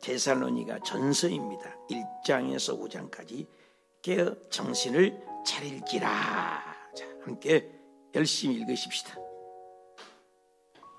데살로니가 전서입니다. 1장에서 5장까지 깨어 정신을 차릴지라. 자, 함께 열심히 읽으십시다.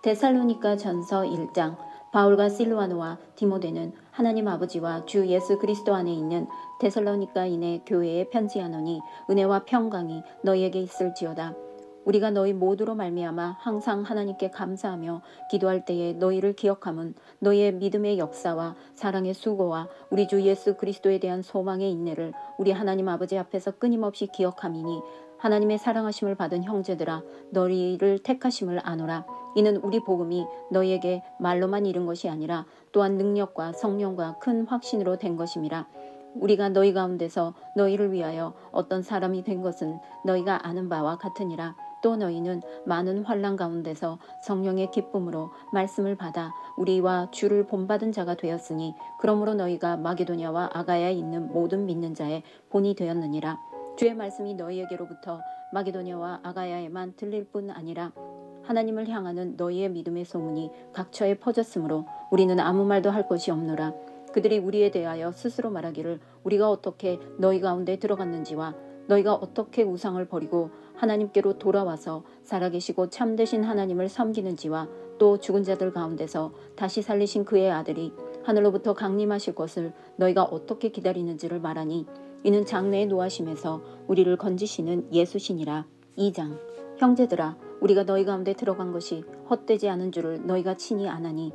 데살로니가 전서 1장. 바울과 실루아노와 디모데는 하나님 아버지와 주 예수 그리스도 안에 있는 데살로니가인의 교회에 편지하노니 은혜와 평강이 너희에게 있을지어다. 우리가 너희 모두로 말미암아 항상 하나님께 감사하며 기도할 때에 너희를 기억함은 너희의 믿음의 역사와 사랑의 수고와 우리 주 예수 그리스도에 대한 소망의 인내를 우리 하나님 아버지 앞에서 끊임없이 기억함이니 하나님의 사랑하심을 받은 형제들아 너희를 택하심을 아노라. 이는 우리 복음이 너희에게 말로만 이른 것이 아니라 또한 능력과 성령과 큰 확신으로 된 것임이라. 우리가 너희 가운데서 너희를 위하여 어떤 사람이 된 것은 너희가 아는 바와 같으니라. 또 너희는 많은 환난 가운데서 성령의 기쁨으로 말씀을 받아 우리와 주를 본받은 자가 되었으니 그러므로 너희가 마게도냐와 아가야에 있는 모든 믿는 자의 본이 되었느니라. 주의 말씀이 너희에게로부터 마게도냐와 아가야에만 들릴 뿐 아니라 하나님을 향하는 너희의 믿음의 소문이 각처에 퍼졌으므로 우리는 아무 말도 할 것이 없노라. 그들이 우리에 대하여 스스로 말하기를 우리가 어떻게 너희 가운데 들어갔는지와 너희가 어떻게 우상을 버리고 하나님께로 돌아와서 살아계시고 참되신 하나님을 섬기는지와 또 죽은 자들 가운데서 다시 살리신 그의 아들이 하늘로부터 강림하실 것을 너희가 어떻게 기다리는지를 말하니 이는 장래의 노하심에서 우리를 건지시는 예수시니라. 2장. 형제들아 우리가 너희 가운데 들어간 것이 헛되지 않은 줄을 너희가 친히 아나니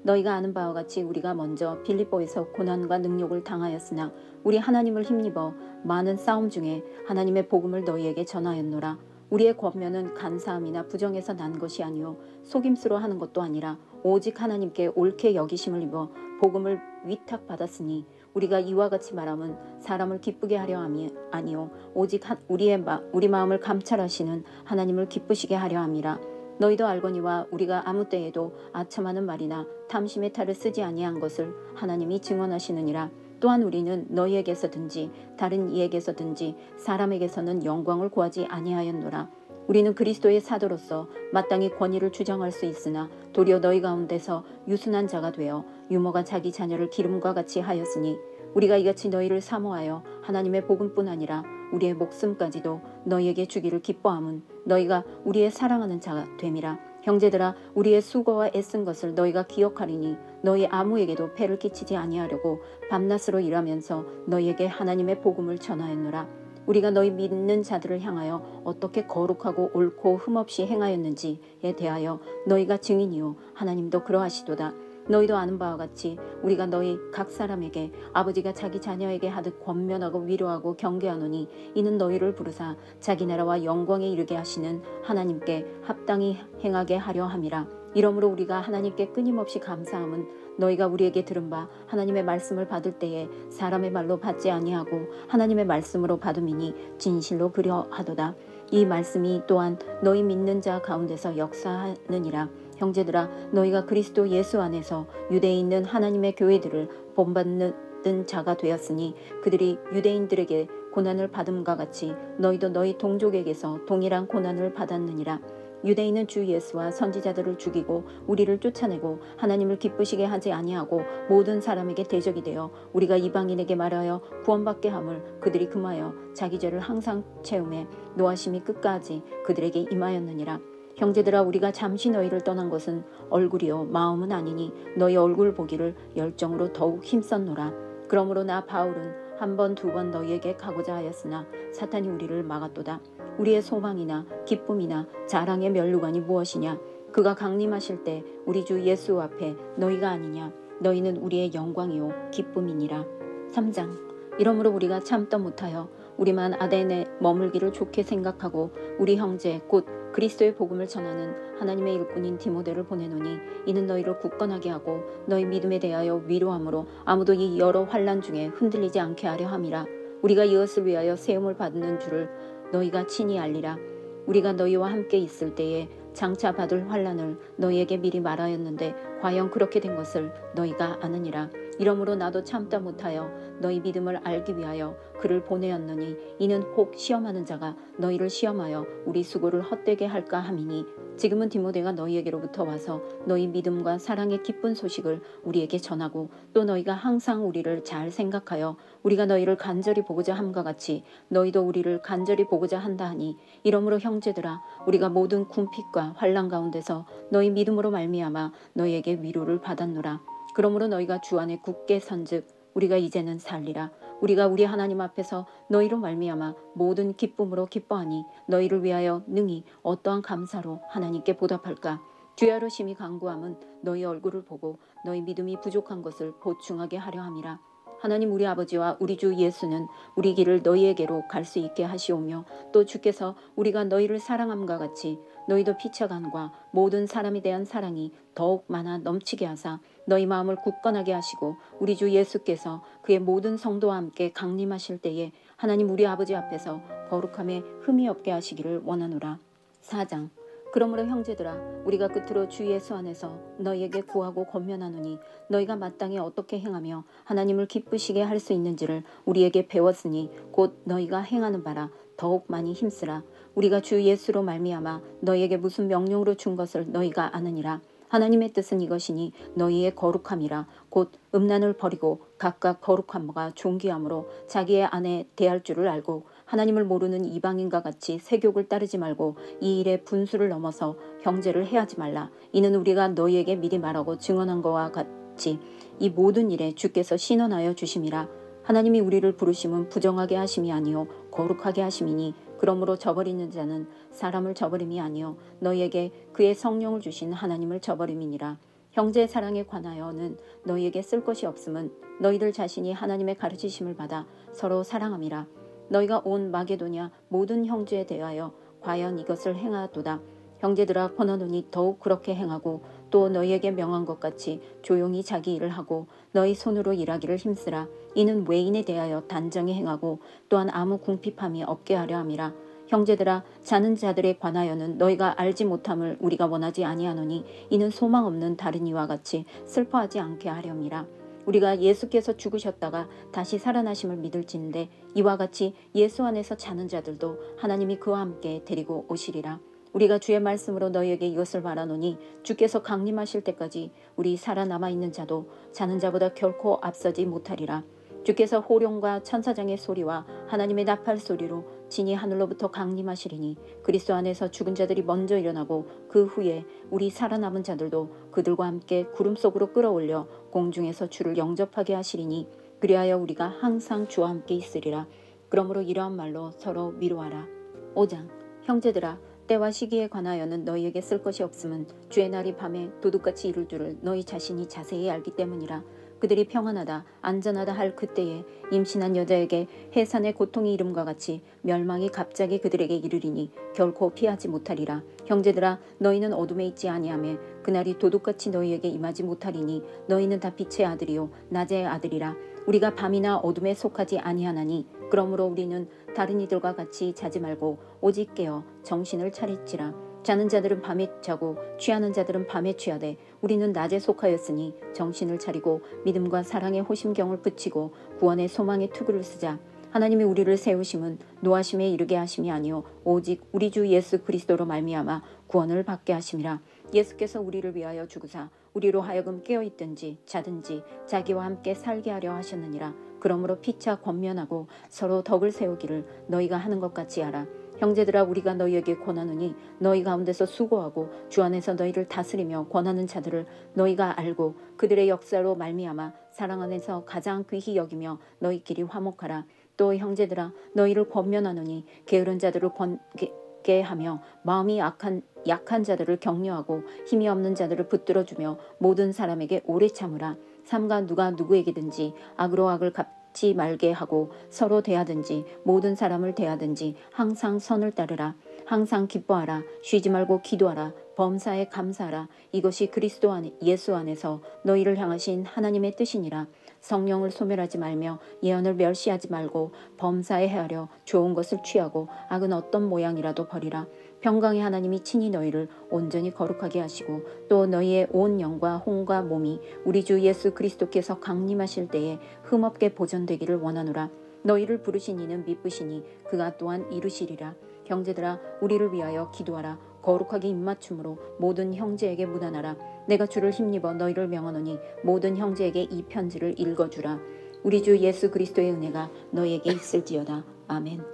너희가 아는 바와 같이 우리가 먼저 빌립보에서 고난과 능욕을 당하였으나 우리 하나님을 힘입어 많은 싸움 중에 하나님의 복음을 너희에게 전하였노라. 우리의 권면은 간사함이나 부정에서 난 것이 아니요 속임수로 하는 것도 아니라 오직 하나님께 옳게 여기심을 입어 복음을 위탁받았으니 우리가 이와 같이 말함은 사람을 기쁘게 하려 함이 아니요 오직 우리 마음을 감찰하시는 하나님을 기쁘시게 하려 함이라. 너희도 알거니와 우리가 아무 때에도 아첨하는 말이나 탐심의 탈을 쓰지 아니한 것을 하나님이 증언하시느니라. 또한 우리는 너희에게서든지 다른 이에게서든지 사람에게서는 영광을 구하지 아니하였노라. 우리는 그리스도의 사도로서 마땅히 권위를 주장할 수 있으나 도리어 너희 가운데서 유순한 자가 되어 유모가 자기 자녀를 기름과 같이 하였으니 우리가 이같이 너희를 사모하여 하나님의 복음뿐 아니라 우리의 목숨까지도 너희에게 주기를 기뻐함은 너희가 우리의 사랑하는 자가 됨이라. 형제들아 우리의 수고와 애쓴 것을 너희가 기억하리니 너희 아무에게도 폐를 끼치지 아니하려고 밤낮으로 일하면서 너희에게 하나님의 복음을 전하였노라. 우리가 너희 믿는 자들을 향하여 어떻게 거룩하고 옳고 흠없이 행하였는지에 대하여 너희가 증인이요 하나님도 그러하시도다. 너희도 아는 바와 같이 우리가 너희 각 사람에게 아버지가 자기 자녀에게 하듯 권면하고 위로하고 경계하노니 이는 너희를 부르사 자기 나라와 영광에 이르게 하시는 하나님께 합당히 행하게 하려 함이라. 이러므로 우리가 하나님께 끊임없이 감사함은 너희가 우리에게 들은 바 하나님의 말씀을 받을 때에 사람의 말로 받지 아니하고 하나님의 말씀으로 받음이니 진실로 그려하도다. 이 말씀이 또한 너희 믿는 자 가운데서 역사하느니라. 형제들아 너희가 그리스도 예수 안에서 유대에 있는 하나님의 교회들을 본받는 자가 되었으니 그들이 유대인들에게 고난을 받음과 같이 너희도 너희 동족에게서 동일한 고난을 받았느니라. 유대인은 주 예수와 선지자들을 죽이고 우리를 쫓아내고 하나님을 기쁘시게 하지 아니하고 모든 사람에게 대적이 되어 우리가 이방인에게 말하여 구원받게 함을 그들이 금하여 자기 죄를 항상 채우매 노하심이 끝까지 그들에게 임하였느니라. 형제들아 우리가 잠시 너희를 떠난 것은 얼굴이요 마음은 아니니 너희 얼굴 보기를 열정으로 더욱 힘썼노라. 그러므로 나 바울은 한 번 두 번 너희에게 가고자 하였으나 사탄이 우리를 막았도다. 우리의 소망이나 기쁨이나 자랑의 면류관이 무엇이냐? 그가 강림하실 때 우리 주 예수 앞에 너희가 아니냐? 너희는 우리의 영광이요 기쁨이니라. 3장. 이러므로 우리가 참다 못하여 우리만 아덴에 머물기를 좋게 생각하고 우리 형제 곧 그리스도의 복음을 전하는 하나님의 일꾼인 디모데를 보내노니 이는 너희를 굳건하게 하고 너희 믿음에 대하여 위로함으로 아무도 이 여러 환난 중에 흔들리지 않게 하려 함이라. 우리가 이것을 위하여 세움을 받는 줄을 너희가 친히 알리라. 우리가 너희와 함께 있을 때에 장차 받을 환난을 너희에게 미리 말하였는데 과연 그렇게 된 것을 너희가 아느니라. 이러므로 나도 참다 못하여 너희 믿음을 알기 위하여 그를 보내었느니 이는 혹 시험하는 자가 너희를 시험하여 우리 수고를 헛되게 할까 함이니 지금은 디모데가 너희에게로부터 와서 너희 믿음과 사랑의 기쁜 소식을 우리에게 전하고 또 너희가 항상 우리를 잘 생각하여 우리가 너희를 간절히 보고자 함과 같이 너희도 우리를 간절히 보고자 한다 하니 이러므로 형제들아 우리가 모든 궁핍과 환난 가운데서 너희 믿음으로 말미암아 너희에게 위로를 받았노라. 그러므로 너희가 주 안에 굳게 선즉 우리가 이제는 살리라. 우리가 우리 하나님 앞에서 너희로 말미암아 모든 기쁨으로 기뻐하니 너희를 위하여 능히 어떠한 감사로 하나님께 보답할까. 주야로 심히 간구함은 너희 얼굴을 보고 너희 믿음이 부족한 것을 보충하게 하려 함이라. 하나님 우리 아버지와 우리 주 예수는 우리 길을 너희에게로 갈 수 있게 하시오며 또 주께서 우리가 너희를 사랑함과 같이 너희도 피차간과 모든 사람에 대한 사랑이 더욱 많아 넘치게 하사 너희 마음을 굳건하게 하시고 우리 주 예수께서 그의 모든 성도와 함께 강림하실 때에 하나님 우리 아버지 앞에서 거룩함에 흠이 없게 하시기를 원하노라. 4장. 그러므로 형제들아 우리가 끝으로 주 예수 안에서 너희에게 구하고 권면하노니 너희가 마땅히 어떻게 행하며 하나님을 기쁘시게 할 수 있는지를 우리에게 배웠으니 곧 너희가 행하는 바라 더욱 많이 힘쓰라. 우리가 주 예수로 말미암아 너희에게 무슨 명령으로 준 것을 너희가 아느니라. 하나님의 뜻은 이것이니 너희의 거룩함이라. 곧 음란을 버리고 각각 거룩함과 존귀함으로 자기의 아내 대할 줄을 알고 하나님을 모르는 이방인과 같이 세욕을 따르지 말고 이 일에 분수를 넘어서 형제를 해하지 말라. 이는 우리가 너희에게 미리 말하고 증언한 것과 같이 이 모든 일에 주께서 신원하여 주심이라. 하나님이 우리를 부르심은 부정하게 하심이 아니요 거룩하게 하심이니 그러므로 저버리는 자는 사람을 저버림이 아니요 너희에게 그의 성령을 주신 하나님을 저버림이니라. 형제 사랑에 관하여는 너희에게 쓸 것이 없음은 너희들 자신이 하나님의 가르치심을 받아 서로 사랑함이라. 너희가 온 마게도냐 모든 형제에 대하여 과연 이것을 행하도다. 형제들아 권하노니 더욱 그렇게 행하고 또 너희에게 명한 것 같이 조용히 자기 일을 하고 너희 손으로 일하기를 힘쓰라. 이는 외인에 대하여 단정히 행하고 또한 아무 궁핍함이 없게 하려 함이라. 형제들아 자는 자들에 관하여는 너희가 알지 못함을 우리가 원하지 아니하노니 이는 소망 없는 다른 이와 같이 슬퍼하지 않게 하렵니다. 우리가 예수께서 죽으셨다가 다시 살아나심을 믿을진데 이와 같이 예수 안에서 자는 자들도 하나님이 그와 함께 데리고 오시리라. 우리가 주의 말씀으로 너희에게 이것을 말하노니 주께서 강림하실 때까지 우리 살아남아 있는 자도 자는 자보다 결코 앞서지 못하리라. 주께서 호령과 천사장의 소리와 하나님의 나팔 소리로 진이 하늘로부터 강림하시리니 그리스도 안에서 죽은 자들이 먼저 일어나고 그 후에 우리 살아남은 자들도 그들과 함께 구름 속으로 끌어올려 공중에서 주를 영접하게 하시리니 그리하여 우리가 항상 주와 함께 있으리라. 그러므로 이러한 말로 서로 위로하라. 5장. 형제들아 때와 시기에 관하여는 너희에게 쓸 것이 없음은 주의 날이 밤에 도둑같이 이룰 줄을 너희 자신이 자세히 알기 때문이라. 그들이 평안하다 안전하다 할 그때에 임신한 여자에게 해산의 고통이 이름과 같이 멸망이 갑자기 그들에게 이르리니 결코 피하지 못하리라. 형제들아 너희는 어둠에 있지 아니하며 그날이 도둑같이 너희에게 임하지 못하리니 너희는 다 빛의 아들이요 낮의 아들이라. 우리가 밤이나 어둠에 속하지 아니하나니 그러므로 우리는 다른 이들과 같이 자지 말고 오직 깨어 정신을 차릴지라. 자는 자들은 밤에 자고 취하는 자들은 밤에 취하되 우리는 낮에 속하였으니 정신을 차리고 믿음과 사랑의 호심경을 붙이고 구원의 소망의 투구를 쓰자. 하나님이 우리를 세우심은 노하심에 이르게 하심이 아니요 오직 우리 주 예수 그리스도로 말미암아 구원을 받게 하심이라. 예수께서 우리를 위하여 죽으사 우리로 하여금 깨어있든지 자든지 자기와 함께 살게 하려 하셨느니라. 그러므로 피차 권면하고 서로 덕을 세우기를 너희가 하는 것 같이 하라. 형제들아 우리가 너희에게 권하노니 너희 가운데서 수고하고 주 안에서 너희를 다스리며 권하는 자들을 너희가 알고 그들의 역사로 말미암아 사랑 안에서 가장 귀히 여기며 너희끼리 화목하라. 또 형제들아 너희를 권면하노니 게으른 자들을 권게 하며 마음이 약한 자들을 격려하고 힘이 없는 자들을 붙들어주며 모든 사람에게 오래 참으라. 삼가 누가 누구에게든지 악으로 악을 갚지 말게 하고 서로 대하든지 모든 사람을 대하든지 항상 선을 따르라. 항상 기뻐하라. 쉬지 말고 기도하라. 범사에 감사하라. 이것이 그리스도 예수 안에서 너희를 향하신 하나님의 뜻이니라. 성령을 소멸하지 말며 예언을 멸시하지 말고 범사에 헤아려 좋은 것을 취하고 악은 어떤 모양이라도 버리라. 평강의 하나님이 친히 너희를 온전히 거룩하게 하시고 또 너희의 온 영과 혼과 몸이 우리 주 예수 그리스도께서 강림하실 때에 흠없게 보존되기를 원하노라. 너희를 부르신 이는 미쁘시니 그가 또한 이루시리라. 형제들아 우리를 위하여 기도하라. 거룩하게 입맞춤으로 모든 형제에게 묻어나라. 내가 주를 힘입어 너희를 명하노니 모든 형제에게 이 편지를 읽어주라. 우리 주 예수 그리스도의 은혜가 너희에게 있을지어다. 아멘.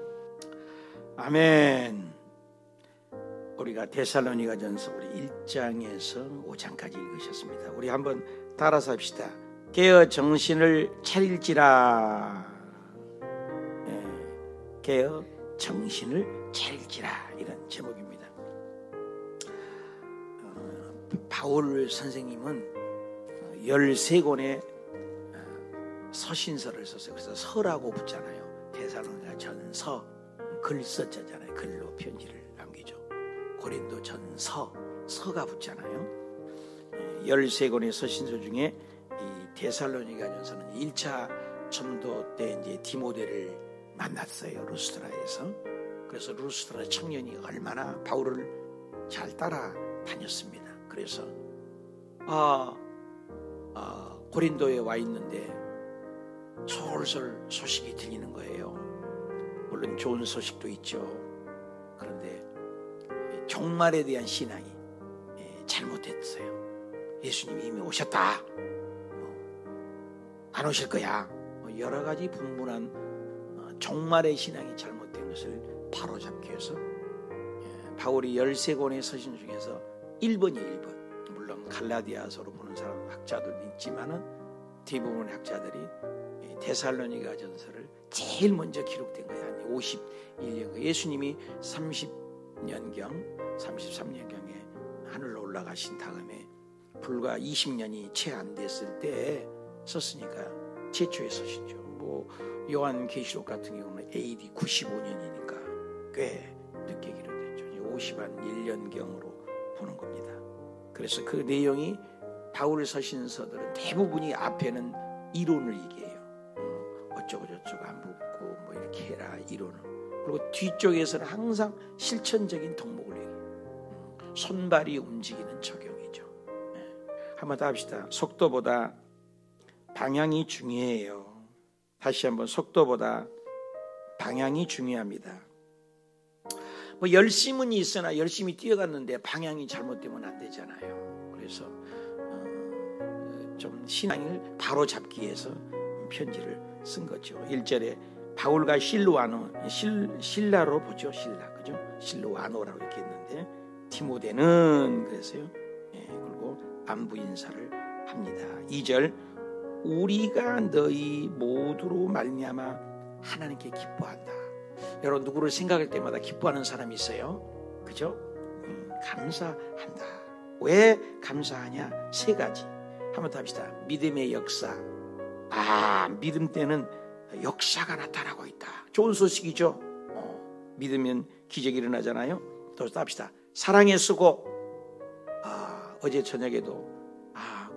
아멘. 우리가 데살로니가전서 우리 1장에서 5장까지 읽으셨습니다. 우리 한번 따라서 합시다. 깨어 정신을 차릴지라. 깨어 정신을 차릴지라, 이런 제목입니다. 바울 선생님은 13권의 서신서를 썼어요. 그래서 서라고 붙잖아요. 데살로니가 전서, 글 썼잖아요. 글로 편지를 남기죠. 고린도 전서, 서가 붙잖아요. 13권의 서신서 중에 이 데살로니가 전서는 1차 전도 때 이제 디모데를 만났어요. 루스드라에서. 그래서 루스드라 청년이 얼마나 바울을 잘 따라다녔습니다. 그래서 고린도에 와 있는데 솔솔 소식이 들리는 거예요. 물론 좋은 소식도 있죠. 그런데 종말에 대한 신앙이 잘못됐어요. 예수님이 이미 오셨다, 안 오실 거야, 여러 가지 분분한 종말의 신앙이 잘못된 것을 바로잡기 위해서 바울이 13권의 서신 중에서 1번이 1번. 물론 갈라디아서로 보는 사람 학자들도 있지만은 대부분의 학자들이 데살로니가 전서를 제일 먼저 기록된 거야. 51년 예수님이 30년경 33년경에 하늘로 올라가신 다음에 불과 20년이 채 안 됐을 때 썼으니까 최초의 서신이죠. 뭐 요한계시록 같은 경우는 AD 95년이니까 꽤 늦게 기록됐죠. 51년경으로 보는 겁니다. 그래서 그 내용이 바울 서신서들은 대부분이 앞에는 이론을 얘기해요. 어쩌고 저쩌고 안 붙고 뭐 이렇게 해라, 이론을. 그리고 뒤쪽에서는 항상 실천적인 덕목을 얘기해요. 손발이 움직이는 적용이죠. 한번 더 합시다. 속도보다 방향이 중요해요. 다시 한번, 속도보다 방향이 중요합니다. 뭐 열심은 있으나 열심히 뛰어갔는데 방향이 잘못되면 안 되잖아요. 그래서 좀 신앙을 바로 잡기 위해서 편지를 쓴 거죠. 1절에 바울과 실라로 보죠. 실라, 그죠? 실로아노라고 이렇게 했는데 디모데는 그랬어요. 그리고 안부 인사를 합니다. 2절, 우리가 너희 모두로 말미암아 하나님께 기뻐한다. 여러분, 누구를 생각할 때마다 기뻐하는 사람이 있어요. 그죠? 감사한다. 왜 감사하냐? 3가지. 한번 더 합시다. 믿음의 역사. 믿음 때는 역사가 나타나고 있다. 좋은 소식이죠. 믿으면 기적이 일어나잖아요. 또 합시다. 사랑의 수고. 어제 저녁에도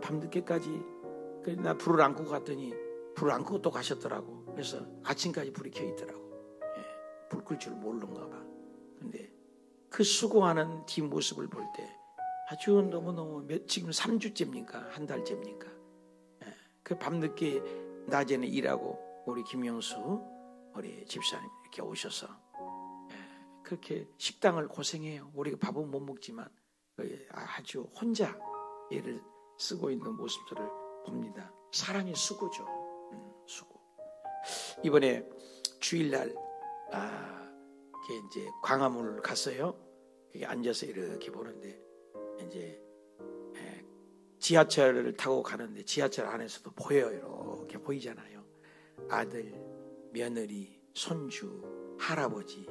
밤늦게까지 나 불을 안 끄고 갔더니 불을 안 끄고 또 가셨더라고. 그래서 아침까지 불이 켜 있더라고. 불 끌 줄 모르는가 봐. 근데 그 수고하는 뒷모습을 볼 때 아주 너무너무 지금 3주째입니까? 한 달째입니까? 그 밤늦게 낮에는 일하고 우리 김영수 우리 집사님 이렇게 오셔서 그렇게 식당을 고생해요. 우리가 밥은 못 먹지만 아주 혼자 애를 쓰고 있는 모습들을 봅니다. 사랑의 수고죠. 수고. 이번에 주일날 이제 광화문을 갔어요. 여기 앉아서 이렇게 보는데 이제 지하철을 타고 가는데 지하철 안에서도 보여요. 이렇게 보이잖아요. 아들, 며느리, 손주, 할아버지.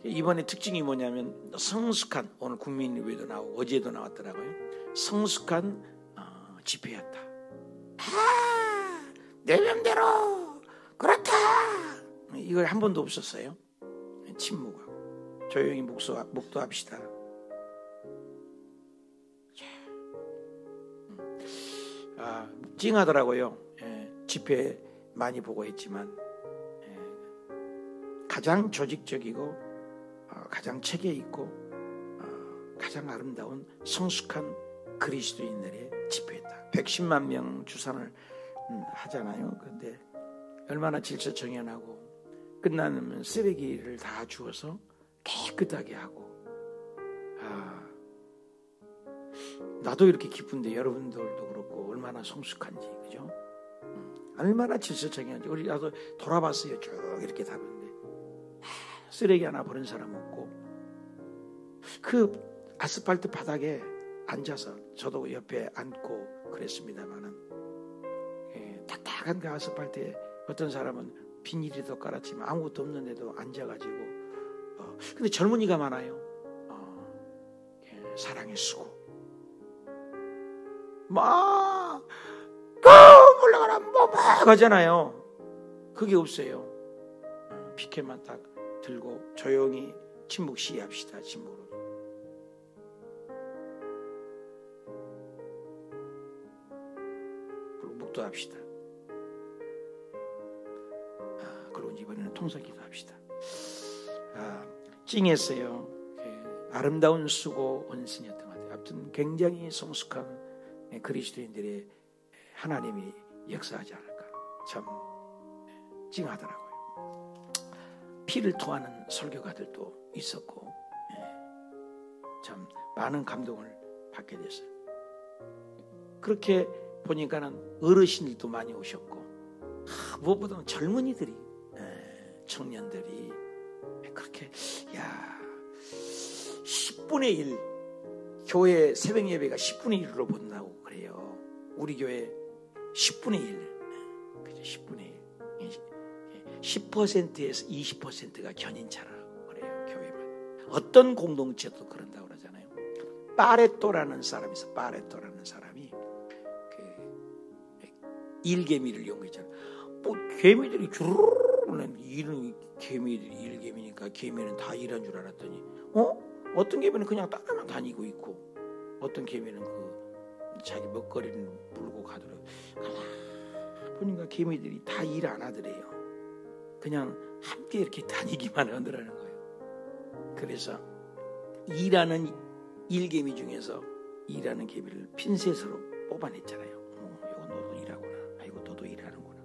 이번에 특징이 뭐냐면 성숙한, 오늘 국민의회도 나오고 어제도 나왔더라고요. 성숙한 집회였다. 내 맘대로 그렇다. 이걸 한 번도 없었어요. 침묵하고 조용히 묵도합시다. 찡하더라고요. 집회 많이 보고 했지만 가장 조직적이고 가장 체계 있고 가장 아름다운 성숙한 그리스도인들의 집회였다. 110만 명 주산을 하잖아요. 그런데 얼마나 질서정연하고 끝나면 쓰레기를 다 주워서 깨끗하게 하고 나도 이렇게 기쁜데 여러분들도 그렇고 얼마나 성숙한지, 그죠? 얼마나 질서정연한지. 우리 나도 돌아봤어요. 쭉 이렇게 다루는데 쓰레기 하나 버린 사람 없고, 그 아스팔트 바닥에 앉아서 저도 옆에 앉고 그랬습니다만은 딱딱한 그 아스팔트에 어떤 사람은 비닐이도 깔았지만 아무것도 없는데도 앉아가지고 근데 젊은이가 많아요. 사랑의 수고 막 올라가라 뭐 하잖아요. 그게 없어요. 피켓만 딱 들고 조용히 침묵 시위합시다. 침묵으로. 그리고 묵도합시다. 그리고 이번에는 통성기도 합시다. 찡했어요. 아름다운 수고 원신이었던 것 같아요. 아무튼 굉장히 성숙한 그리스도인들의 하나님이 역사하지 않을까. 참 찡하더라고요. 피를 토하는 설교가들도 있었고 참 많은 감동을 받게 됐어요. 그렇게 보니까는 어르신들도 많이 오셨고 무엇보다는 젊은이들이 청년들이 그렇게 10분의 1 교회 새벽 예배가 10분의 1로 본다고 그래요. 우리 교회 10분의 1 그죠? 10분의 1 10%에서 20%가 견인차라고 그래요. 교회만. 어떤 공동체도 그런다고 그러잖아요. 파레토라는 사람이 있어. 파레토라는 사람이 일개미를 연구했잖아요. 뭐 개미들이 주르르르 일은 개미들이 일개미니까 개미는 다 일한 줄 알았더니 어떤 개미는 그냥 따라만 다니고 있고 어떤 개미는 그 자기 먹거리를 물고 가더라고요. 보니까 개미들이 다 일 안 하더래요. 그냥 함께 이렇게 다니기만 하더라는 거예요. 그래서 일하는 일개미 중에서 일하는 개미를 핀셋으로 뽑아냈잖아요. 이거 너도 일하구나. 이거 너도 일하는구나.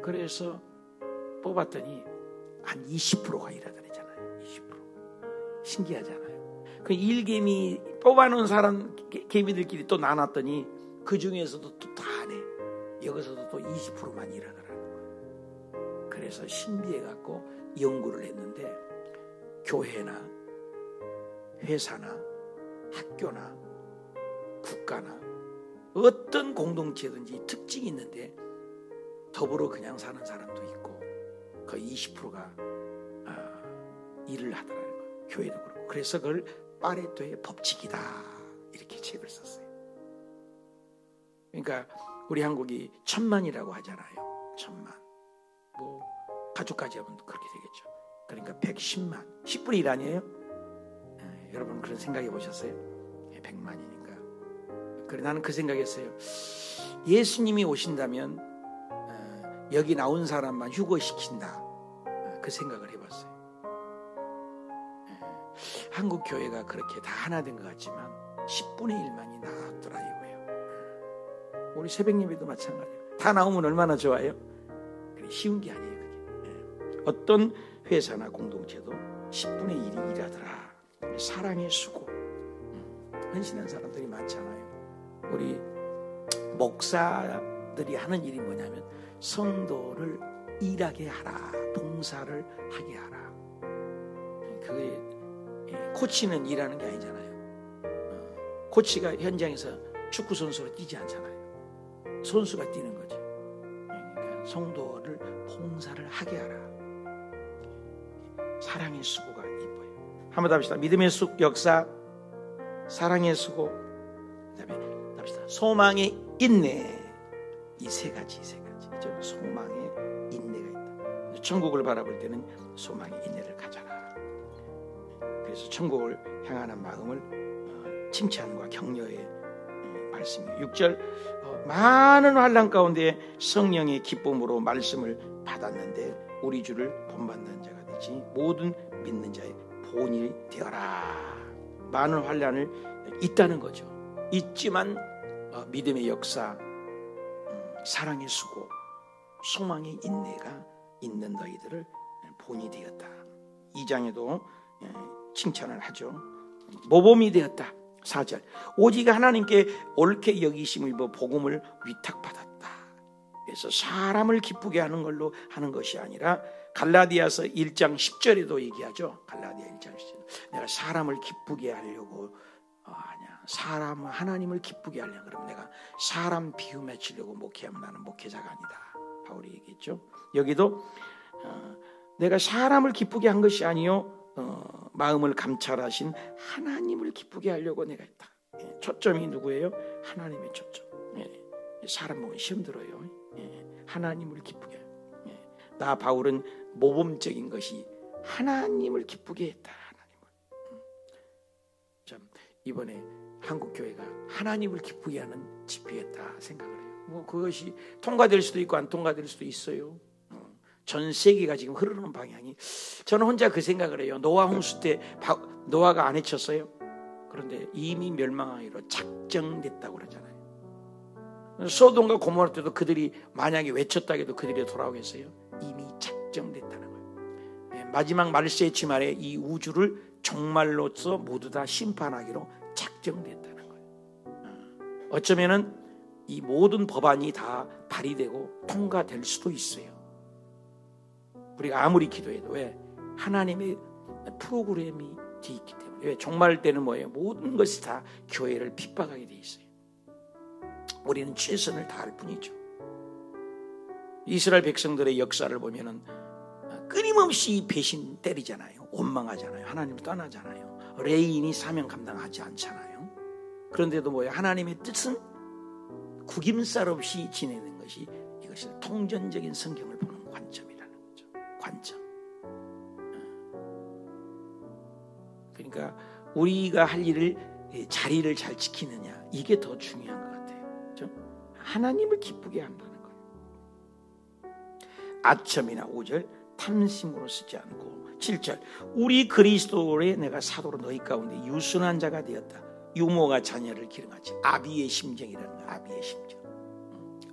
그래서 뽑았더니 한 20%가 일하더랬잖아요. 20%. 신기하잖아요. 그 일개미 뽑아놓은 사람 개미들끼리 또 나눴더니 그 중에서도 또 다 하네. 여기서도 또 20%만 일하더라는 거예요. 그래서 신비해갖고 연구를 했는데 교회나 회사나 학교나 국가나 어떤 공동체든지 특징이 있는데 더불어 그냥 사는 사람도 있고 거의 20%가 일을 하더라는 거예요. 교회도 그렇고. 그래서 그걸 파레토의 법칙이다 이렇게 책을 썼어요. 그러니까 우리 한국이 1000만이라고 하잖아요. 1000만. 뭐 가족까지 하면 그렇게 되겠죠. 그러니까 110만. 10분의 1 아니에요? 여러분 그런 생각해 보셨어요? 100만이니까. 그래 나는 그 생각했어요. 예수님이 오신다면 여기 나온 사람만 휴거시킨다. 그 생각을 해봤어요. 한국 교회가 그렇게 다 하나 된 것 같지만 10분의 1만이 나왔더라 이거예요. 우리 새벽 예배도 마찬가지예요. 다 나오면 얼마나 좋아요? 그래, 쉬운 게 아니에요. 그게. 어떤 회사나 공동체도 10분의 1이 일하더라. 사랑의 수고. 헌신한 사람들이 많잖아요. 우리 목사들이 하는 일이 뭐냐면 성도를 일하게 하라. 봉사를 하게 하라. 그게 코치는 일하는 게 아니잖아요. 코치가 현장에서 축구 선수로 뛰지 않잖아요. 선수가 뛰는 거지. 그러니까 성도를 봉사를 하게 하라. 사랑의 수고가 이뻐요. 한번 더 합시다. 믿음의 역사, 사랑의 수고, 그다음에 합시다. 소망의 인내. 이 세 가지. 소망의 인내가 있다. 천국을 바라볼 때는 소망의 인내를 가져라. 그래서 천국을 향하는 마음을 칭찬과 격려의 말씀이에요. 6절 많은 환난 가운데 성령의 기쁨으로 말씀을 받았는데 우리 주를 본받는 자가 되지 모든 믿는 자의 본이 되어라. 많은 환난을 있다는 거죠. 있지만 믿음의 역사, 사랑의 수고, 소망의 인내가 있는 너희들을 본이 되었다. 2장에도 칭찬을 하죠. 모범이 되었다. 4절 오직 하나님께 옳게 여기심을 입어 복음을 위탁받았다. 그래서 사람을 기쁘게 하는 걸로 하는 것이 아니라 갈라디아서 1장 10절에도 얘기하죠. 갈라디아 1장 10절 내가 사람을 기쁘게 하려고 아니야. 사람 하나님을 기쁘게 하려고 그러면 내가 사람 비유 맺히려고 목회하면 나는 목회자가 아니다. 바울이 얘기했죠. 여기도 내가 사람을 기쁘게 한 것이 아니요 마음을 감찰하신 하나님을 기쁘게 하려고 내가 했다. 초점이 누구예요? 하나님의 초점. 사람 보면 시험 들어요. 하나님을 기쁘게. 나 바울은 모범적인 것이 하나님을 기쁘게 했다. 하나님을. 참 이번에 한국 교회가 하나님을 기쁘게 하는 집회였다 생각을 해요. 뭐 그것이 통과될 수도 있고 안 통과될 수도 있어요. 전 세계가 지금 흐르는 방향이 저는 혼자 그 생각을 해요. 노아 홍수 때 노아가 안 해쳤어요. 그런데 이미 멸망하기로 작정됐다고 그러잖아요. 소돔과 고모라 때도 그들이 만약에 외쳤다 해도 그들이 돌아오겠어요? 이미 작정됐다는 거예요. 마지막 말세의 치말에 이 우주를 종말로서 모두 다 심판하기로 작정됐다는 거예요. 어쩌면은 이 모든 법안이 다 발의되고 통과될 수도 있어요. 우리가 아무리 기도해도 왜? 하나님의 프로그램이 돼 있기 때문에. 왜? 종말 때는 뭐예요? 모든 것이 다 교회를 핍박하게 돼 있어요. 우리는 최선을 다할 뿐이죠. 이스라엘 백성들의 역사를 보면은 끊임없이 배신 때리잖아요. 원망하잖아요. 하나님을 떠나잖아요. 레인이 사명 감당하지 않잖아요. 그런데도 뭐예요? 하나님의 뜻은 구김살 없이 지내는 것이 이것이 통전적인 성경을 보는 관점이라는 거죠. 관점. 그러니까 우리가 할 일을 자리를 잘 지키느냐 이게 더 중요한 것 같아요. 그렇죠? 하나님을 기쁘게 한다는 거예요. 아첨이나 5절 탐심으로 쓰지 않고 7절 우리 그리스도의 내가 사도로 너희 가운데 유순한 자가 되었다. 유모가 자녀를 기름하지. 아비의 심정이라는 거야. 아비의 심정.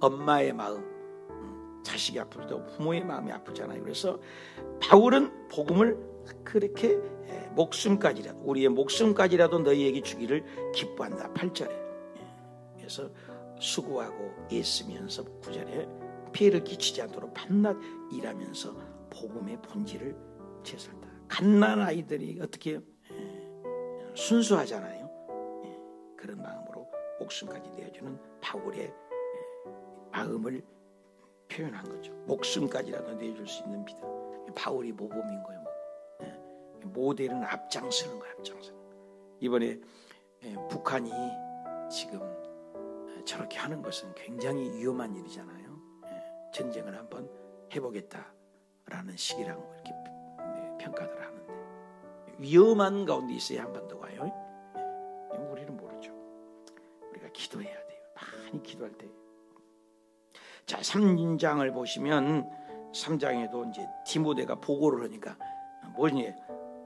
엄마의 마음. 자식이 아플 때 부모의 마음이 아프잖아요. 그래서 바울은 복음을 그렇게 목숨까지라도 우리의 목숨까지라도 너희에게 주기를 기뻐한다. 8절에. 그래서 수고하고 애쓰면서 9절에 피해를 끼치지 않도록 밤낮 일하면서 복음의 본질을 채설다. 갓난 아이들이 어떻게 순수하잖아요. 그런 마음으로 목숨까지 내어주는 바울의 마음을 표현한 거죠. 목숨까지라도 내줄 수 있는 믿음. 바울이 모범인 거예요. 모델은 앞장서는 거예요. 앞장서는. 이번에 북한이 지금 저렇게 하는 것은 굉장히 위험한 일이잖아요. 전쟁을 한번 해보겠다라는 식이라고 이렇게 평가를 하는데 위험한 가운데 있어야 한반도가 와요. 우리는 모르죠. 우리가 기도해야 돼요. 많이 기도할 때. 자, 3장을 보시면 3장에도 이제 디모데가 보고를 하니까 뭐냐?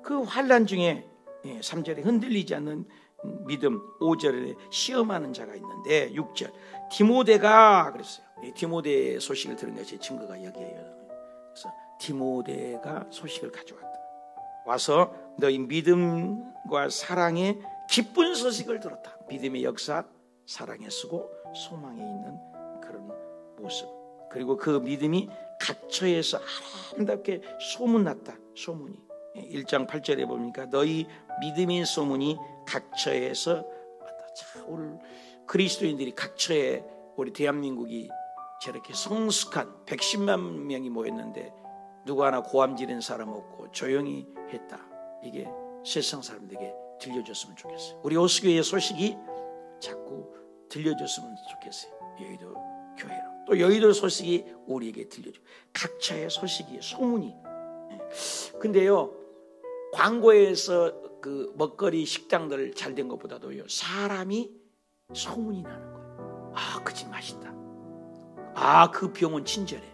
그 환난 중에 3절에 흔들리지 않는 믿음, 5절에 시험하는 자가 있는데 6절 디모데가 그랬어요. 디모데 소식을 들은 것이 증거가 여기에요. 그래서 디모데가 소식을 가져왔다. 와서 너희 믿음과 사랑의 기쁜 소식을 들었다. 믿음의 역사, 사랑의 수고, 소망에 있는 그런 모습. 그리고 그 믿음이 각처에서 아름답게 소문났다. 소문이 1장 8절에 보니까 너희 믿음의 소문이 각처에서 왔다. 자, 오늘 그리스도인들이 각처에 우리 대한민국이 저렇게 성숙한 110만 명이 모였는데 누구 하나 고함 지른 사람 없고 조용히 했다. 이게 세상 사람들에게 들려줬으면 좋겠어요. 우리 호수교회의 소식이 자꾸 들려줬으면 좋겠어요. 여의도 교회로. 또 여의도 소식이 우리에게 들려줘. 각처의 소식이 소문이. 근데요, 광고에서 그 먹거리 식당들 잘 된 것보다도요, 사람이 소문이 나는 거예요. 아, 그 집 맛있다. 아, 그 병원 친절해.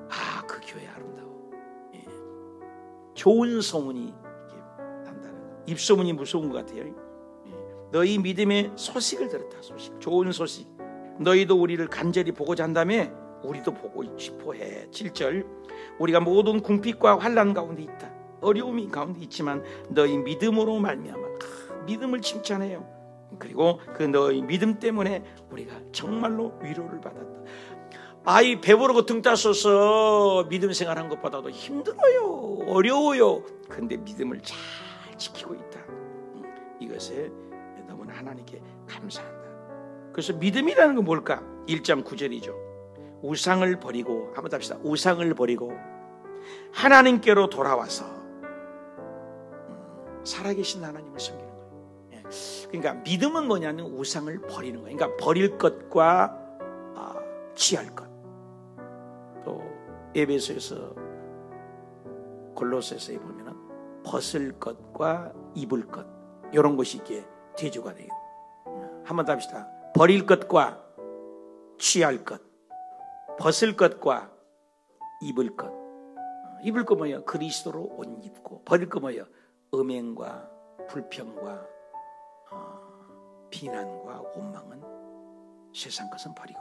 아, 그 교회 아름다워. 예. 좋은 소문이 난다는 거예요. 입소문이 무서운 것 같아요. 예. 너희 믿음의 소식을 들었다. 소식, 좋은 소식. 너희도 우리를 간절히 보고자 한다며 우리도 보고 싶어 해. 7절, 우리가 모든 궁핍과 환난 가운데 있다. 어려움이 가운데 있지만 너희 믿음으로 말미암아 믿음을 칭찬해요. 그리고 그 너희 믿음 때문에 우리가 정말로 위로를 받았다. 아이 배부르고 등 따서서 믿음 생활한 것보다도 힘들어요. 어려워요. 근데 믿음을 잘 지키고 있다. 이것에 너무나 하나님께 감사한다. 그래서 믿음이라는 건 뭘까? 1장 9절이죠. 우상을 버리고, 한번 합시다. 우상을 버리고 하나님께로 돌아와서 살아계신 하나님을 섬기는 거예요. 그러니까 믿음은 뭐냐면 우상을 버리는 거예요. 그러니까 버릴 것과 취할 것. 또 에베소에서 골로새서에 보면은 벗을 것과 입을 것, 이런 것이 이게 대조가 돼요. 한번 더 합시다. 버릴 것과 취할 것, 벗을 것과 입을 것. 입을 거 뭐예요? 그리스도로 옷 입고. 버릴 거 뭐예요? 음행과 불평과 비난과 원망은 세상 것은 버리고.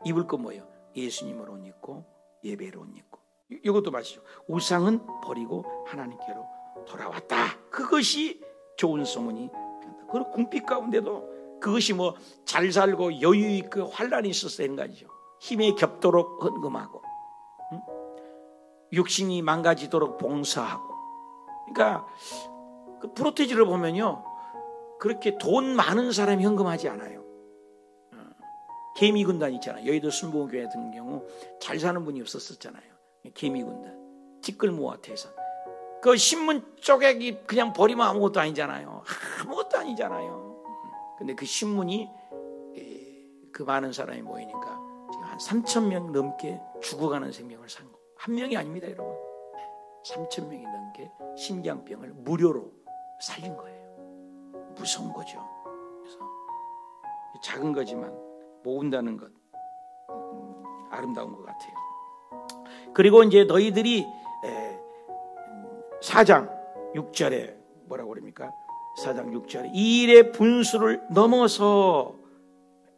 입을 거 뭐예요? 예수님으로 옷 입고 예배로 옷 입고. 이것도 마시죠. 우상은 버리고 하나님께로 돌아왔다. 그것이 좋은 소문이 편다. 그리고 궁핍 가운데도 그것이 뭐 잘 살고 여유 있고 환란이 있어서 되는 거 아니죠. 힘에 겹도록 헌금하고, 육신이 망가지도록 봉사하고. 그러니까 그 프로테지를 보면요, 그렇게 돈 많은 사람이 헌금하지 않아요. 개미군단 있잖아요. 여의도 순복음교회 같은 경우 잘 사는 분이 없었잖아요. 개미군단, 티끌 모아 태산. 그 신문 쪼개기 그냥 버리면 아무것도 아니잖아요. 아무것도 아니잖아요. 근데 그 신문이 그 많은 사람이 모이니까 지금 한 3,000명 넘게 죽어가는 생명을 산 거. 한 명이 아닙니다, 여러분. 3,000명이 넘게 심장병을 무료로 살린 거예요. 무서운 거죠. 그래서 작은 거지만 모은다는 것 아름다운 것 같아요. 그리고 이제 너희들이 4장 6절에 뭐라고 그럽니까? 4장 6절에 이 일의 분수를 넘어서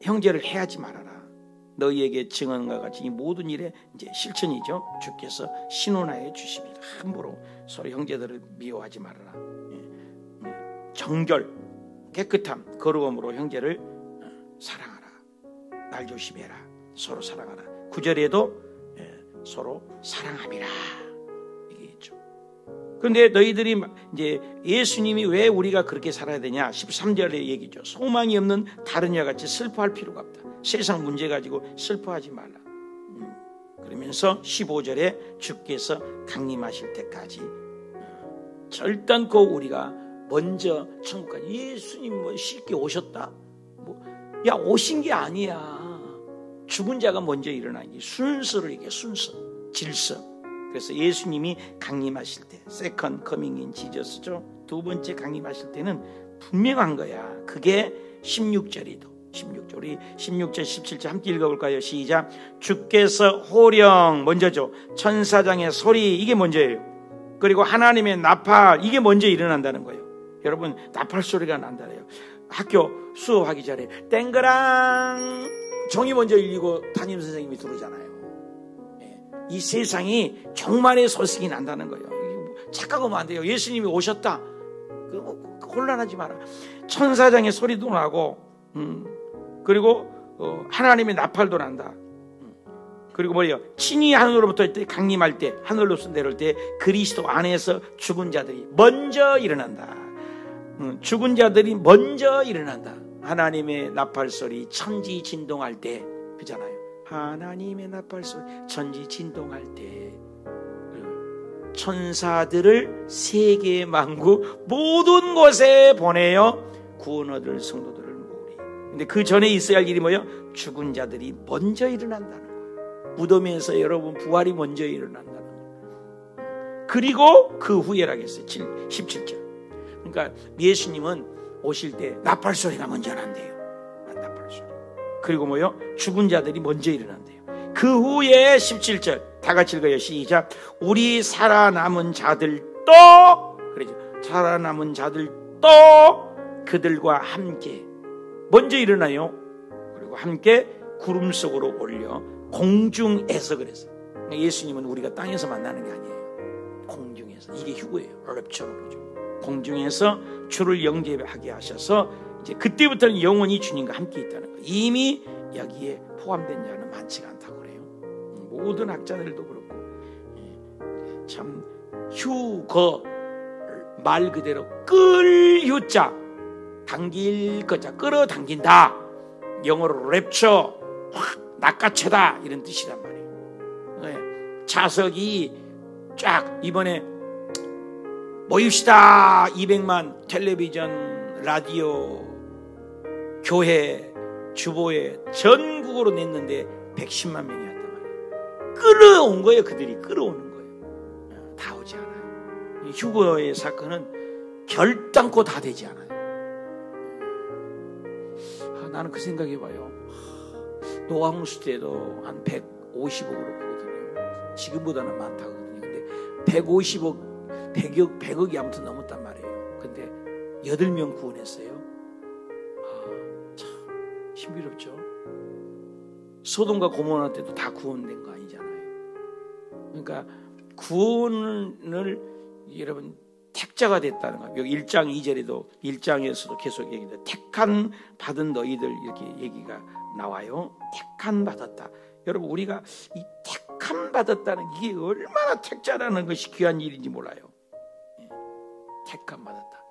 형제를 해하지 말아라. 너희에게 증언과 같이 이 모든 일의 이제 실천이죠. 주께서 신원하여 주십니다. 함부로 서로 형제들을 미워하지 말아라. 정결, 깨끗함, 거룩함으로 형제를 사랑하라. 날 조심해라. 서로 사랑하라. 9절에도 서로 사랑함이라 얘기했죠. 그런데 너희들이 이제 예수님이 왜 우리가 그렇게 살아야 되냐? 13절에 얘기죠. 소망이 없는 다른 이와 같이 슬퍼할 필요가 없다. 세상 문제 가지고 슬퍼하지 말라. 그러면서 15절에 주께서 강림하실 때까지 절단코 우리가 먼저 천국까지. 예수님 뭐 쉽게 오셨다? 야, 오신 게 아니야. 죽은 자가 먼저 일어나기. 순서를 얘기해. 순서, 질서. 그래서 예수님이 강림하실 때, 세컨 커밍인 지저스죠. 두 번째 강림하실 때는 분명한 거야. 그게 16절이도. 16절. 우리 16절, 17절 함께 읽어볼까요? 시작. 주께서 호령, 먼저죠. 천사장의 소리, 이게 먼저예요. 그리고 하나님의 나팔, 이게 먼저 일어난다는 거예요. 여러분, 나팔 소리가 난다래요. 학교 수업하기 전에 땡그랑 종이 먼저 읽고 담임 선생님이 들어오잖아요. 이 세상이 종말의 소식이 난다는 거예요. 착각하면 안 돼요. 예수님이 오셨다. 혼란하지 마라. 천사장의 소리도 나고, 그리고 하나님의 나팔도 난다. 그리고 뭐예요? 친히 하늘로부터 강림할 때, 하늘로부터 내려올 때 그리스도 안에서 죽은 자들이 먼저 일어난다. 죽은 자들이 먼저 일어난다. 하나님의 나팔 소리, 천지 진동할 때, 그잖아요. 하나님의 나팔 소리, 천지 진동할 때 천사들을 세계 만국 모든 곳에 보내어 구원 얻을 성도들을 모으리. 근데 그 전에 있어야 할 일이 뭐예요? 죽은 자들이 먼저 일어난다는 거예요. 무덤에서 여러분 부활이 먼저 일어난다는 거예요. 그리고 그 후에라고 했어요. 17절. 그러니까 예수님은 오실 때 나팔 소리가 먼저 난대요. 그리고 뭐요? 죽은 자들이 먼저 일어난대요. 그 후에 17절 다 같이 읽어요. 시작. 우리 살아남은 자들도, 그러죠. 살아남은 자들도 그들과 함께 먼저 일어나요. 그리고 함께 구름 속으로 올려 공중에서, 그랬어요. 예수님은 우리가 땅에서 만나는 게 아니에요. 공중에서. 이게 휴거예요. 랩처로 보죠. 공중에서 주를 영접하게 하셔서 이제 그때부터는 영원히 주님과 함께 있다는 거예요. 이미 여기에 포함된 자는 많지가 않다고 그래요. 모든 학자들도 그렇고, 참 휴거 말 그대로 끌휴자, 당길 거자, 끌어당긴다. 영어로 랩처, 확 낚아채다, 이런 뜻이란 말이에요. 자석이 쫙 이번에 모입시다 200만 텔레비전, 라디오, 교회, 주보에 전국으로 냈는데 110만 명이 왔단 말이에요. 끌어온 거예요. 그들이 끌어오는 거예요. 다 오지 않아요. 휴거의 사건은 결단코 다 되지 않아요. 나는 그 생각해봐요. 노아홍수 때도 한 150억으로 보거든요. 지금보다는 많다거든요. 근데 150억, 100억이 아무튼 넘었단 말이에요. 근데 8명 구원했어요. 참 신비롭죠. 소돔과 고모라 때도 다 구원된 거 아니잖아요. 그러니까 구원을 여러분 택자가 됐다는 거예요. 여기 1장 2절에도 1장에서도 계속 얘기해요. 택한 받은 너희들, 이렇게 얘기가 나와요. 택한 받았다. 여러분 우리가 이 택한 받았다는 이게 얼마나 택자라는 것이 귀한 일인지 몰라요. 택한 받았다.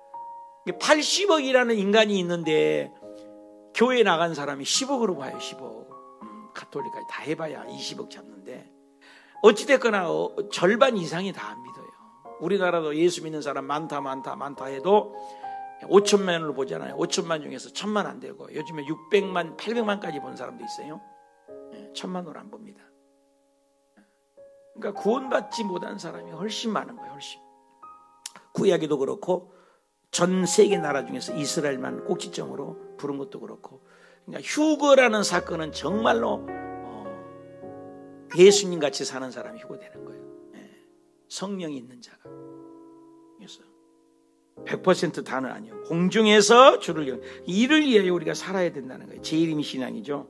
80억이라는 인간이 있는데 교회에 나간 사람이 10억으로 봐요. 10억. 가톨릭까지 다 해봐야 20억 잡는데 어찌됐거나 절반 이상이 다 안 믿어요. 우리나라도 예수 믿는 사람 많다 해도 5천만으로 보잖아요. 5천만 중에서 1,000만 안 되고 요즘에 600만, 800만까지 본 사람도 있어요. 1,000만으로 안 봅니다. 그러니까 구원받지 못한 사람이 훨씬 많은 거예요. 훨씬. 구약에도 그렇고 전 세계 나라 중에서 이스라엘만 꼭지점으로 부른 것도 그렇고, 그러니까 휴거라는 사건은 정말로 예수님 같이 사는 사람이 휴거되는 거예요. 성령이 있는 자가. 그래서 100% 다는 아니에요. 공중에서 주를 위하여, 이를 위하여 우리가 살아야 된다는 거예요. 제일임 신앙이죠.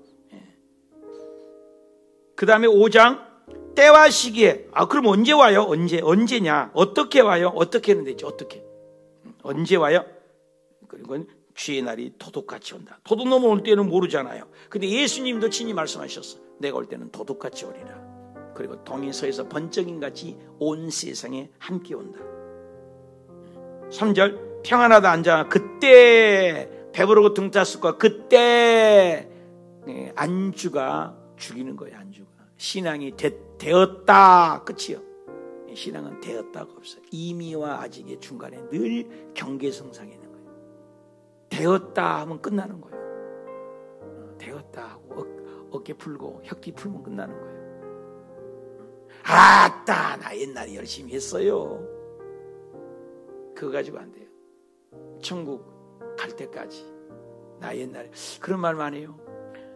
그 다음에 5장 때와 시기에. 그럼 언제 와요? 언제냐? 어떻게 와요? 어떻게 하는 되죠? 어떻게? 언제 와요? 그리고 주의 날이 도둑같이 온다. 도둑놈 올 때는 모르잖아요. 근데 예수님도 친히 말씀하셨어. 내가 올 때는 도둑같이 오리라. 그리고 동이서에서 번쩍인같이 온 세상에 함께 온다. 3절 평안하다 앉아. 그때 배부르고 등 찼을 거야. 그때 안주가 죽이는 거예요. 안주가. 신앙이 되었다. 끝이요. 신앙은 되었다가 없어요. 이미와 아직의 중간에 늘 경계선상에 있는 거예요. 되었다 하면 끝나는 거예요. 되었다 하고 어깨 풀고 혁기 풀면 끝나는 거예요. 아따 나 옛날에 열심히 했어요. 그거 가지고 안 돼요. 천국 갈 때까지 나 옛날에 그런 말만 해요.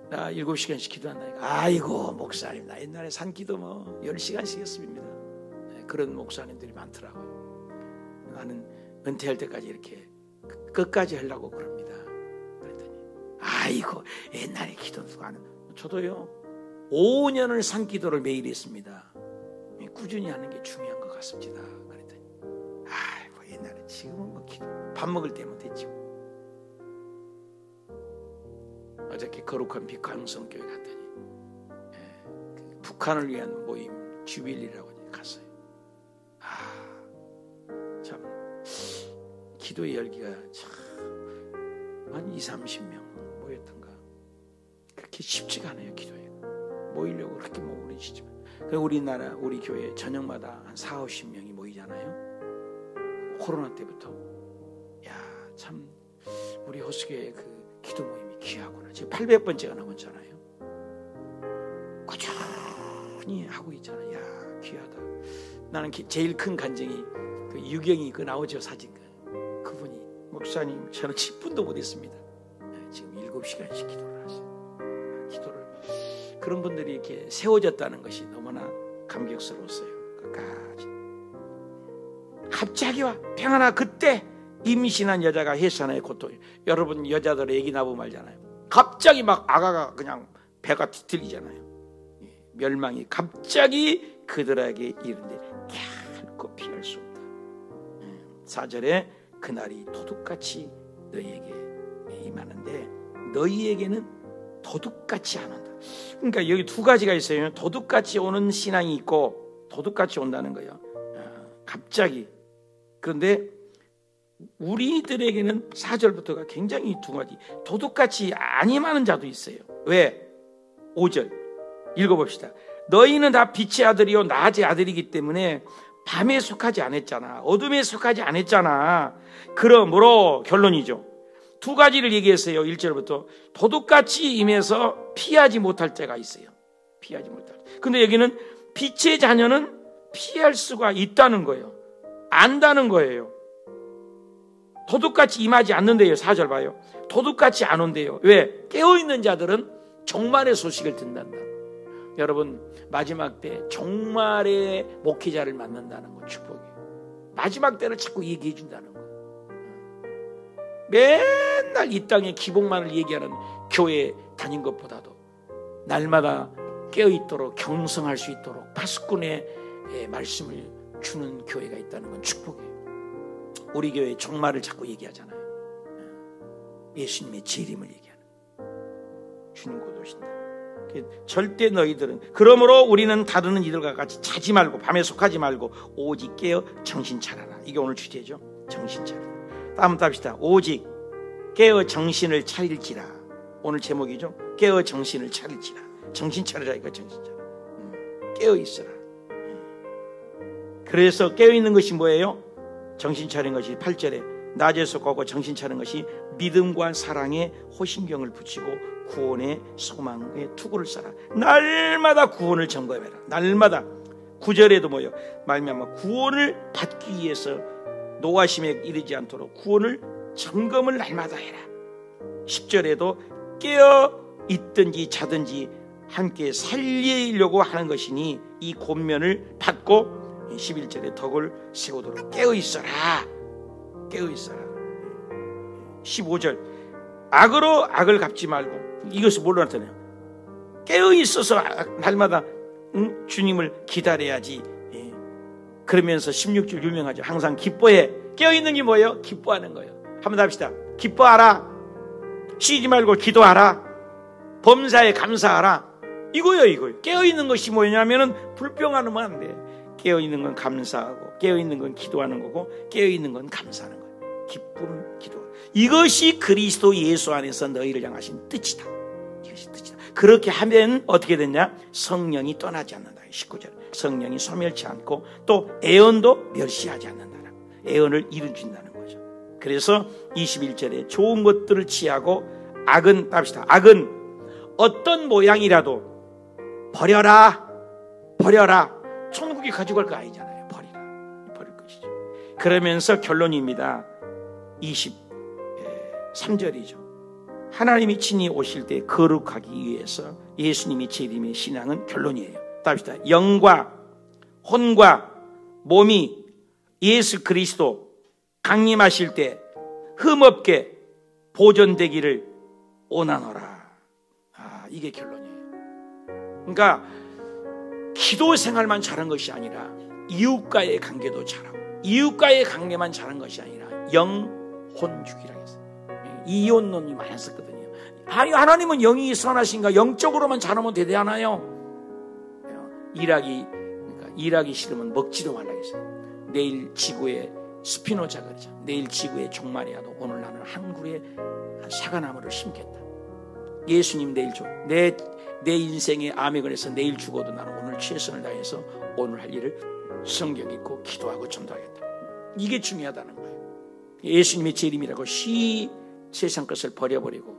나 7시간씩 기도한다니까. 아이고 목사님 나 옛날에 산기도 뭐 10시간씩 했습니다. 그런 목사님들이 많더라고요. 나는 은퇴할 때까지 이렇게 끝까지 하려고 그럽니다. 그랬더니 아이고 옛날에 기도 누가 하는. 저도요 5년을 산기도를 매일 했습니다. 꾸준히 하는 게 중요한 것 같습니다. 그랬더니 아이고 옛날에 지금은 뭐 기도 밥 먹을 때면 됐지. 어저께 거룩한 빛 광성교회 갔더니 그 북한을 위한 모임 주빌리라고 갔어요. 참 기도의 열기가 참 한 20-30명 모였던가. 그렇게 쉽지가 않아요. 기도에 모이려고 그렇게 모으시지만 우리나라 우리 교회 저녁마다 한 40-50명이 모이잖아요. 코로나 때부터. 야, 참 우리 호수교회 그 기도 모임이 귀하구나. 지금 800번째가 넘었잖아요. 꾸준히 하고 있잖아요. 야, 귀하다. 나는 제일 큰 간증이 그 유경이 그 나오죠. 사진. 그분이 목사님 저는 10분도 못했습니다. 지금 7시간씩 기도를 하세요. 그런 분들이 이렇게 세워졌다는 것이 너무나 감격스러웠어요. 끝까지. 갑자기 와 평안아. 그때 임신한 여자가 해산의 고통. 여러분 여자들 애기 낳으면 알잖아요. 갑자기 막 아가가 그냥 배가 뒤틀리잖아요. 멸망이 갑자기 그들에게 이르는데 결코 피할 수 없다. 4절에 그날이 도둑같이 너희에게 임하는데 너희에게는 도둑같이 안 온다. 그러니까 여기 두 가지가 있어요. 도둑같이 오는 신앙이 있고 도둑같이 온다는 거예요. 갑자기. 그런데 우리들에게는 4절부터가 굉장히 두 가지. 도둑같이 안 임하는 자도 있어요. 왜? 5절 읽어봅시다. 너희는 다 빛의 아들이요 낮의 아들이기 때문에 밤에 속하지 않았잖아. 어둠에 속하지 않았잖아. 그러므로 결론이죠. 두 가지를 얘기했어요. 1절부터 도둑같이 임해서 피하지 못할 때가 있어요. 피하지 못할 때. 근데 여기는 빛의 자녀는 피할 수가 있다는 거예요. 안다는 거예요. 도둑같이 임하지 않는데요. 4절 봐요. 도둑같이 안 온대요. 왜? 깨어있는 자들은 종말의 소식을 듣는다. 여러분 마지막 때 종말의 목회자를 만난다는 거 축복이에요. 마지막 때를 자꾸 얘기해 준다는 거. 맨날 이 땅의 기복만을 얘기하는 교회 다닌 것보다도 날마다 깨어있도록 경성할 수 있도록 파수꾼의 말씀을 주는 교회가 있다는 건 축복이에요. 우리 교회 종말을 자꾸 얘기하잖아요. 예수님의 재림을 얘기하는 주님 곧 오신다. 절대 너희들은 그러므로 우리는 다루는 이들과 같이 자지 말고 밤에 속하지 말고 오직 깨어 정신 차려라. 이게 오늘 주제죠. 정신 차려. 다음부터 합시다. 오직 깨어 정신을 차릴지라. 오늘 제목이죠. 깨어 정신을 차릴지라. 정신 차리라. 이거 정신 차려. 깨어 있어라. 그래서 깨어 있는 것이 뭐예요? 정신 차린 것이 8절에 낮에 속하고 정신 차린 것이 믿음과 사랑에 호신경을 붙이고 구원의 소망의 투구를 쌓아. 날마다 구원을 점검해라. 날마다. 9절에도 뭐예요? 말미암아 구원을 받기 위해서 노하심에 이르지 않도록 구원을 점검을 날마다 해라. 10절에도 깨어 있든지 자든지 함께 살리려고 하는 것이니 이 권면을 받고 11절에 덕을 세우도록 깨어 있어라. 깨어 있어라. 15절 악으로 악을 갚지 말고. 이것을 뭘로 나타내요? 깨어 있어서 날마다 주님을 기다려야지. 그러면서 16절 유명하죠. 항상 기뻐해. 깨어 있는 게 뭐예요? 기뻐하는 거예요. 한번 더 합시다. 기뻐하라. 쉬지 말고 기도하라. 범사에 감사하라. 이거예요. 이거예요. 깨어 있는 것이 뭐냐면은 불평하면 안 돼. 깨어 있는 건 감사하고, 깨어 있는 건 기도하는 거고, 깨어 있는 건 감사하는 거예요. 기쁨, 기도. 이것이 그리스도 예수 안에서 너희를 향하신 뜻이다. 이것이 뜻이다. 그렇게 하면 어떻게 됐냐? 성령이 떠나지 않는다. 19절. 성령이 소멸치 않고 또 애언도 멸시하지 않는다. 애언을 이루어준다는 거죠. 그래서 21절에 좋은 것들을 취하고 악은 합시다. 악은 어떤 모양이라도 버려라. 버려라. 천국에 가져갈 거 아니잖아요. 버리라. 버릴 것이죠. 그러면서 결론입니다. 23절이죠. 하나님이 친히 오실 때 거룩하기 위해서 예수님이 재림의 신앙은 결론이에요. 답시다. 영과 혼과 몸이 예수 그리스도 강림하실 때 흠없게 보존되기를 원하노라. 이게 결론이에요. 그러니까 기도 생활만 잘한 것이 아니라 이웃과의 관계도 잘하고, 이웃과의 관계만 잘한 것이 아니라 영혼주기라고 했어요. 이혼론이 많았었거든요. 하나님은 영이 선하신가? 영적으로만 잘하면 되잖아요. 그러니까 일하기 싫으면 먹지도 말라고 했어요. 내일 지구에 스피노자가 그러죠. 내일 지구에 종말이 와도 오늘 나는 한 그루의 사과나무를 심겠다. 예수님 내일 줘. 내 인생의 암에 관해서 내일 죽어도 나는 오늘 최선을 다해서 오늘 할 일을 성경 읽고 기도하고 전도하겠다. 이게 중요하다는 거예요. 예수님의 재림이라고 세상 것을 버려버리고,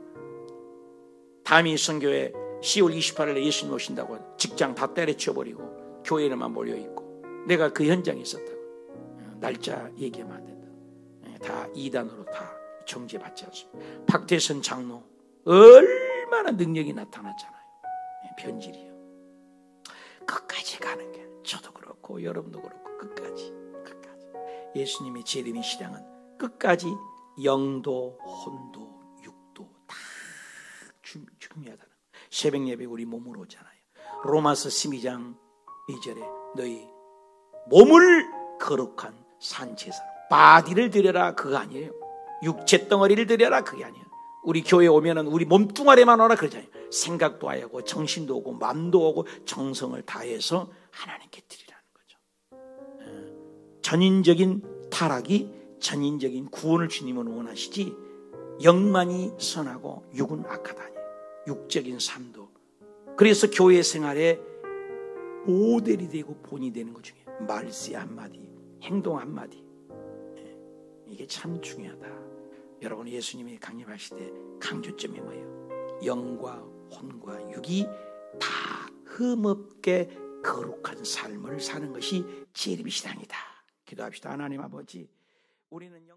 다미 선교회 10월 28일에 예수님 오신다고 직장 다 때려치워버리고 교회에만 몰려있고, 내가 그 현장에 있었다고. 날짜 얘기하면 안 된다. 다 이단으로 다 정죄받지 않습니다. 박태선 장로 얼마나 능력이 나타났잖아요. 변질이요. 끝까지 가는 게 저도 그렇고 여러분도 그렇고 끝까지. 예수님의 재림의 시장은 끝까지 영도 혼도 육도 다 중요하다는 새벽 예배 우리 몸으로 오잖아요. 로마서 12장 2절에 너희 몸을 거룩한 산제사로 바디를 드려라 그거 아니에요. 육체 덩어리를 드려라 그게 아니에요. 우리 교회 오면은 우리 몸뚱아리만 오라 그러잖아요. 생각도 하고 정신도 오고 마음도 오고 정성을 다해서 하나님께 드리라는 거죠. 전인적인 타락이 전인적인 구원을 주님은 원하시지 영만이 선하고 육은 악하다니. 육적인 삶도. 그래서 교회 생활에 모델이 되고 본이 되는 것 중에 말씨 한마디, 행동 한마디, 이게 참 중요하다. 여러분 예수님이 강림하실 때 강조점이 뭐예요? 영과 혼과 육이 다 흠없게 거룩한 삶을 사는 것이 재림의 시장이다. 기도합시다. 하나님 아버지, 우리는